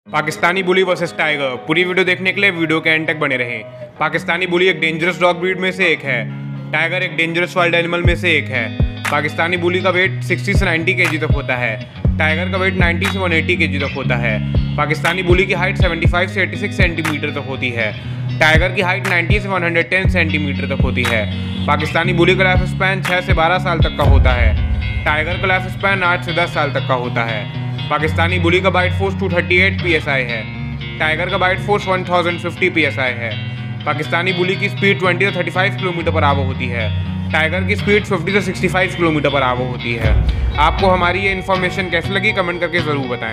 पाकिस्तानी बुली versus tiger. पूरी video देखने के लिए वीडियो के एंड तक बने रहें। पाकिस्तानी बुली एक डेंजरस डॉग ब्रीड में से एक है। टाइगर एक डेंजरस वाइल्ड एनिमल में से एक है। पाकिस्तानी बुली का वेट 60 से 90 केजी तक होता है। टाइगर का वेट 90 से 180 केजी तक होता है। पाकिस्तानी बुली की हाइट 75 से 86 सेंटीमीटर तक होती है। टाइगर की हाइट 90 से 110 सेंटीमीटर तक होती है। पाकिस्तानी बुली का लाइफ स्पैन 6 से 12 साल तक का होता है। टाइगर का लाइफ स्पैन 8 से 10 साल तक का होता है। पाकिस्तानी बुली का बाइट फोर्स 238 psi है। टाइगर का बाइट फोर्स 1050 psi है। पाकिस्तानी बुली की स्पीड 20 से 35 किलोमीटर पर आवर होती है। टाइगर की स्पीड 50 से 65 किलोमीटर पर आवर होती है। आपको हमारी ये इन्फॉर्मेशन कैसी लगी कमेंट करके ज़रूर बताएं।